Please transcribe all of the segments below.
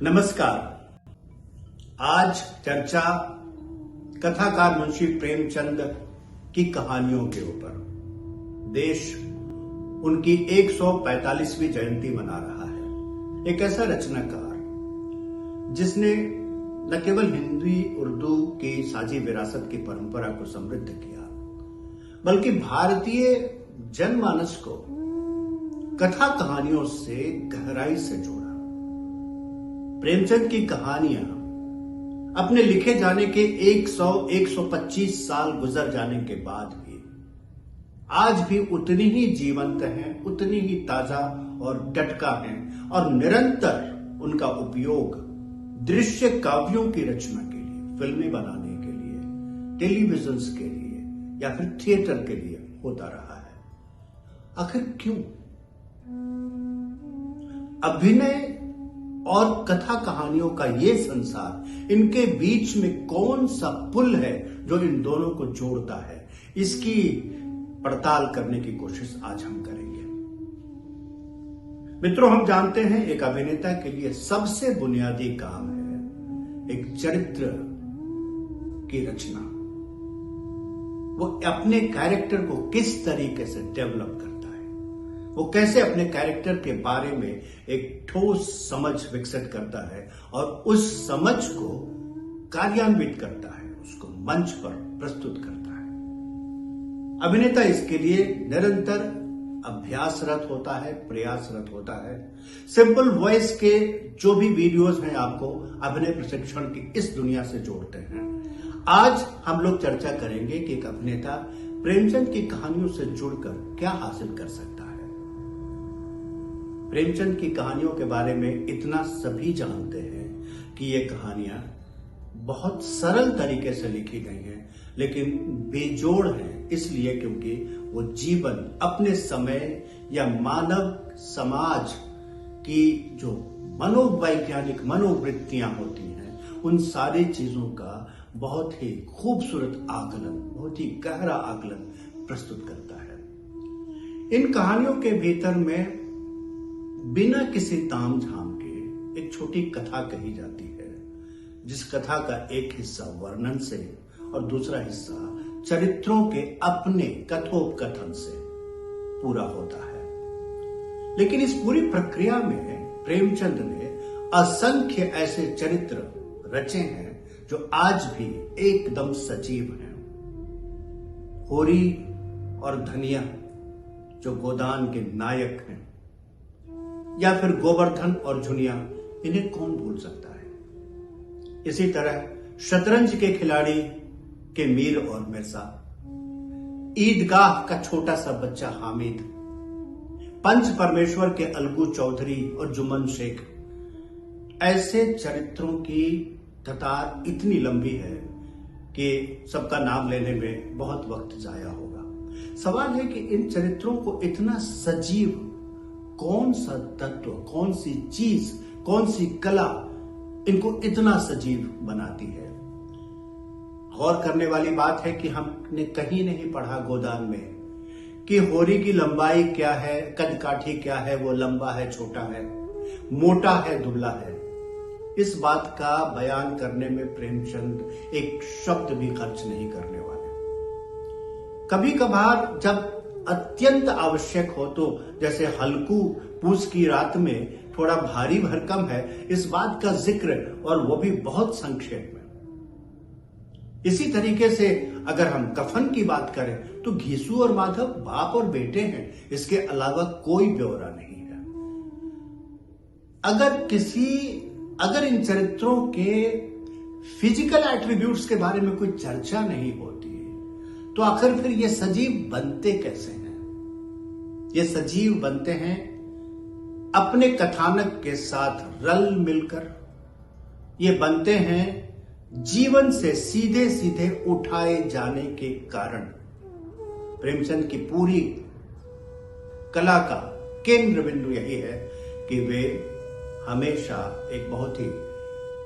नमस्कार। आज चर्चा कथाकार मुंशी प्रेमचंद की कहानियों के ऊपर। देश उनकी 145वीं जयंती मना रहा है। एक ऐसा रचनाकार जिसने न केवल हिंदी उर्दू की साझी विरासत की परंपरा को समृद्ध किया, बल्कि भारतीय जनमानस को कथा कहानियों से गहराई से जोड़ा। प्रेमचंद की कहानियां अपने लिखे जाने के 100-125 साल गुजर जाने के बाद भी आज भी उतनी ही जीवंत हैं, उतनी ही ताजा और टटका हैं और निरंतर उनका उपयोग दृश्य काव्यों की रचना के लिए, फिल्में बनाने के लिए, टेलीविजन के लिए या फिर थिएटर के लिए होता रहा है। आखिर क्यों? अभिनय और कथा कहानियों का ये संसार, इनके बीच में कौन सा पुल है जो इन दोनों को जोड़ता है, इसकी पड़ताल करने की कोशिश आज हम करेंगे। मित्रों, हम जानते हैं एक अभिनेता के लिए सबसे बुनियादी काम है एक चरित्र की रचना। वो अपने कैरेक्टर को किस तरीके से डेवलप करता है, वो कैसे अपने कैरेक्टर के बारे में एक ठोस समझ विकसित करता है और उस समझ को कार्यान्वित करता है, उसको मंच पर प्रस्तुत करता है। अभिनेता इसके लिए निरंतर अभ्यासरत होता है, प्रयासरत होता है। सिंपल वॉइस के जो भी वीडियोस हैं आपको अभिनय प्रशिक्षण की इस दुनिया से जोड़ते हैं। आज हम लोग चर्चा करेंगे कि एक अभिनेता प्रेमचंद की कहानियों से जुड़कर क्या हासिल कर सकता है। प्रेमचंद की कहानियों के बारे में इतना सभी जानते हैं कि ये कहानियां बहुत सरल तरीके से लिखी गई हैं, लेकिन बेजोड़ हैं इसलिए क्योंकि वो जीवन, अपने समय या मानव समाज की जो मनोवैज्ञानिक मनोवृत्तियां होती हैं, उन सारी चीजों का बहुत ही खूबसूरत आकलन, बहुत ही गहरा आकलन प्रस्तुत करता है। इन कहानियों के भीतर में बिना किसी ताम झाम के एक छोटी कथा कही जाती है, जिस कथा का एक हिस्सा वर्णन से और दूसरा हिस्सा चरित्रों के अपने कथोपकथन से पूरा होता है। लेकिन इस पूरी प्रक्रिया में प्रेमचंद ने असंख्य ऐसे चरित्र रचे हैं जो आज भी एकदम सजीव हैं। होरी और धनिया जो गोदान के नायक हैं, या फिर गोवर्धन और झुनिया, इन्हें कौन भूल सकता है। इसी तरह शतरंज के खिलाड़ी के मीर और मिर्जा, ईदगाह का छोटा सा बच्चा हामिद, पंच परमेश्वर के अलगू चौधरी और जुम्मन शेख, ऐसे चरित्रों की कतार इतनी लंबी है कि सबका नाम लेने में बहुत वक्त जाया होगा। सवाल है कि इन चरित्रों को इतना सजीव कौन सा तत्व, कौन सी चीज, कौन सी कला इनको इतना सजीव बनाती है। गौर करने वाली बात है कि हमने कहीं नहीं पढ़ा गोदान में कि होरी की लंबाई क्या है, कद काठी क्या है, वो लंबा है, छोटा है, मोटा है, दुबला है। इस बात का बयान करने में प्रेमचंद एक शब्द भी खर्च नहीं करने वाले। कभी कभार जब अत्यंत आवश्यक हो, तो जैसे हल्कू पूस की रात में थोड़ा भारी भरकम है, इस बात का जिक्र, और वो भी बहुत संक्षेप में। इसी तरीके से अगर हम कफन की बात करें तो घीसू और माधव बाप और बेटे हैं, इसके अलावा कोई ब्यौरा नहीं है। अगर इन चरित्रों के फिजिकल एट्रीब्यूट्स के बारे में कोई चर्चा नहीं होती तो आखिर फिर ये सजीव बनते कैसे हैं? ये सजीव बनते हैं अपने कथानक के साथ रल मिलकर। ये बनते हैं जीवन से सीधे सीधे उठाए जाने के कारण। प्रेमचंद की पूरी कला का केंद्र बिंदु यही है कि वे हमेशा एक बहुत ही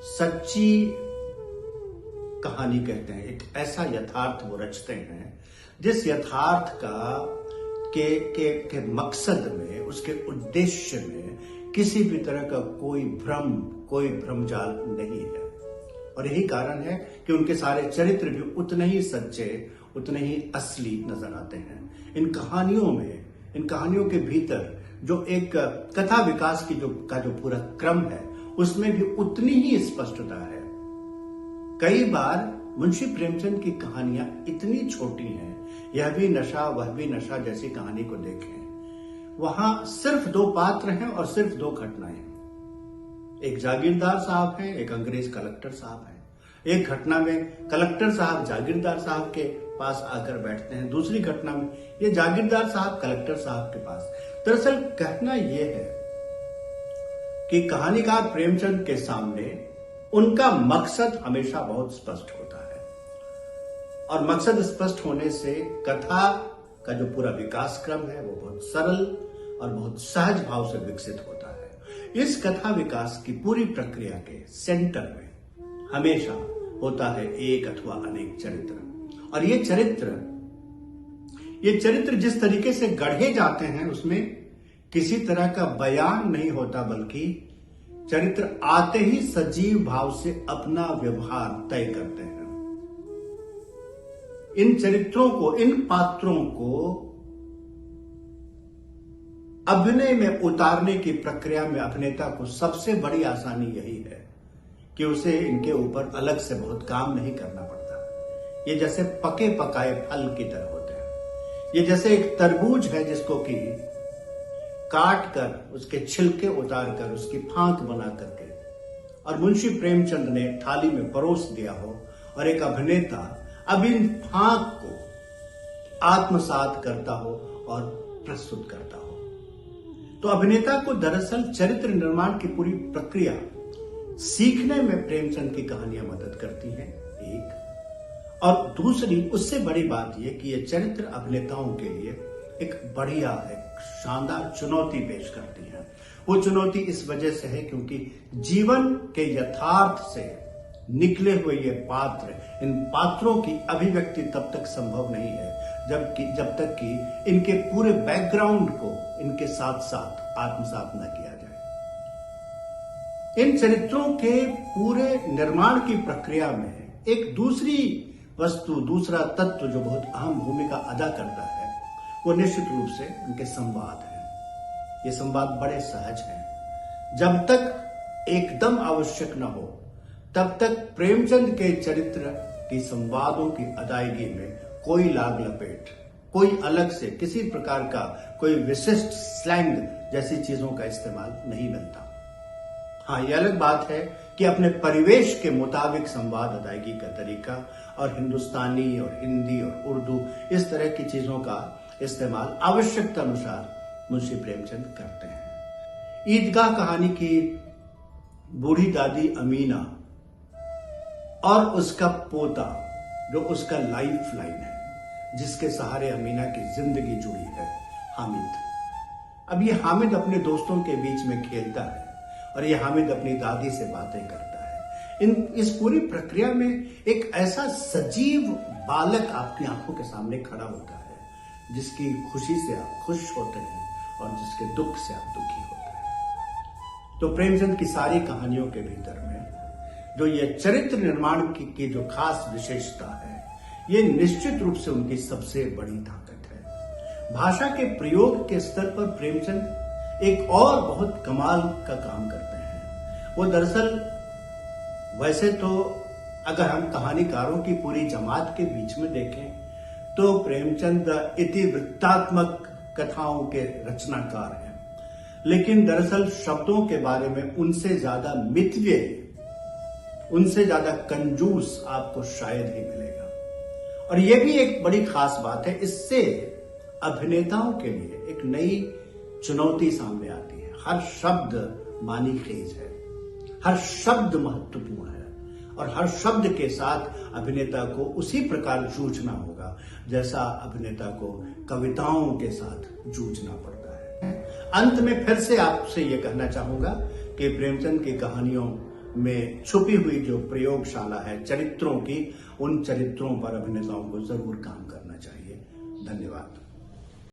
सच्ची कहानी कहते हैं, एक ऐसा यथार्थ वो रचते हैं जिस यथार्थ का के मकसद में, उसके उद्देश्य में किसी भी तरह का कोई भ्रम, कोई भ्रमजाल नहीं है। और यही कारण है कि उनके सारे चरित्र भी उतने ही सच्चे, उतने ही असली नजर आते हैं। इन कहानियों के भीतर जो एक कथा विकास की जो पूरा क्रम है, उसमें भी उतनी ही स्पष्टता है। कई बार मुंशी प्रेमचंद की कहानियां इतनी छोटी हैं, यह भी नशा वह भी नशा जैसी कहानी को देखें, वहां सिर्फ 2 पात्र हैं और सिर्फ 2 घटनाएं। एक जागीरदार साहब हैं, एक अंग्रेज कलेक्टर साहब हैं। एक घटना में कलेक्टर साहब जागीरदार साहब के पास आकर बैठते हैं, दूसरी घटना में ये जागीरदार साहब कलेक्टर साहब के पास। दरअसल कहना यह है कि कहानीकार प्रेमचंद के सामने उनका मकसद हमेशा बहुत स्पष्ट होता है, और मकसद स्पष्ट होने से कथा का जो पूरा विकास क्रम है वो बहुत सरल और बहुत सहज भाव से विकसित होता है। इस कथा विकास की पूरी प्रक्रिया के सेंटर में हमेशा होता है एक अथवा अनेक चरित्र, और ये चरित्र जिस तरीके से गढ़े जाते हैं उसमें किसी तरह का बयान नहीं होता, बल्कि चरित्र आते ही सजीव भाव से अपना व्यवहार तय करते हैं। इन चरित्रों को, इन पात्रों को अभिनय में उतारने की प्रक्रिया में अभिनेता को सबसे बड़ी आसानी यही है कि उसे इनके ऊपर अलग से बहुत काम नहीं करना पड़ता। ये जैसे पके पकाए फल की तरह होते हैं। ये जैसे एक तरबूज है जिसको कि काट कर, उसके छिलके उतार कर, उसकी फांक बना करके और मुंशी प्रेमचंद ने थाली में परोस दिया हो, और एक अभिनेता अब इन फांक को आत्मसात करता हो और प्रस्तुत करता हो। तो अभिनेता को दरअसल चरित्र निर्माण की पूरी प्रक्रिया सीखने में प्रेमचंद की कहानियां मदद करती हैं, एक। और दूसरी, उससे बड़ी बात यह कि ये चरित्र अभिनेताओं के लिए एक बढ़िया, एक शानदार चुनौती पेश करती है। वो चुनौती इस वजह से है क्योंकि जीवन के यथार्थ से निकले हुए ये पात्र, इन पात्रों की अभिव्यक्ति तब तक संभव नहीं है जब तक कि इनके पूरे बैकग्राउंड को इनके साथ साथ आत्मसात न किया जाए। इन चरित्रों के पूरे निर्माण की प्रक्रिया में एक दूसरी वस्तु, दूसरा तत्व जो बहुत अहम भूमिका अदा करता है, वो निश्चित रूप से उनके संवाद हैं। ये संवाद बड़े सहज हैं। जब तक एकदम आवश्यक न हो तब तक प्रेमचंद के चरित्र की संवादों की अदायगी में कोई लाग लपेट, कोई अलग से किसी प्रकार का कोई विशिष्ट स्लैंग जैसी चीजों का इस्तेमाल नहीं मिलता। हाँ, यह अलग बात है कि अपने परिवेश के मुताबिक संवाद अदायगी का तरीका और हिंदुस्तानी और हिंदी और उर्दू, इस तरह की चीजों का इस्तेमाल आवश्यकता अनुसार मुंशी प्रेमचंद करते हैं। ईदगाह कहानी की बूढ़ी दादी अमीना और उसका पोता जो उसका लाइफ लाइन है, जिसके सहारे अमीना की जिंदगी जुड़ी है, हामिद। अब ये हामिद अपने दोस्तों के बीच में खेलता है और ये हामिद अपनी दादी से बातें करता है। इस पूरी प्रक्रिया में एक ऐसा सजीव बालक आपकी आंखों के सामने खड़ा होता है, जिसकी खुशी से आप खुश होते हैं और जिसके दुख से आप दुखी होते हैं। तो प्रेमचंद की सारी कहानियों के भीतर में जो ये चरित्र निर्माण की जो खास विशेषता है, ये निश्चित रूप से उनकी सबसे बड़ी ताकत है। भाषा के प्रयोग के स्तर पर प्रेमचंद एक और बहुत कमाल का काम करते हैं। वो दरअसल, वैसे तो अगर हम कहानीकारों की पूरी जमात के बीच में देखें तो प्रेमचंद इतिवृत्तात्मक कथाओं के रचनाकार हैं, लेकिन दरअसल शब्दों के बारे में उनसे ज्यादा मितव्ययी, उनसे ज्यादा कंजूस आपको शायद ही मिलेगा। और यह भी एक बड़ी खास बात है, इससे अभिनेताओं के लिए एक नई चुनौती सामने आती है। हर शब्द मानी खेज है, हर शब्द महत्वपूर्ण है, और हर शब्द के साथ अभिनेता को उसी प्रकार जूझना होगा जैसा अभिनेता को कविताओं के साथ जूझना पड़ता है। अंत में फिर से आपसे यह कहना चाहूंगा कि प्रेमचंद की कहानियों में छुपी हुई जो प्रयोगशाला है चरित्रों की, उन चरित्रों पर अभिनेताओं को जरूर काम करना चाहिए। धन्यवाद।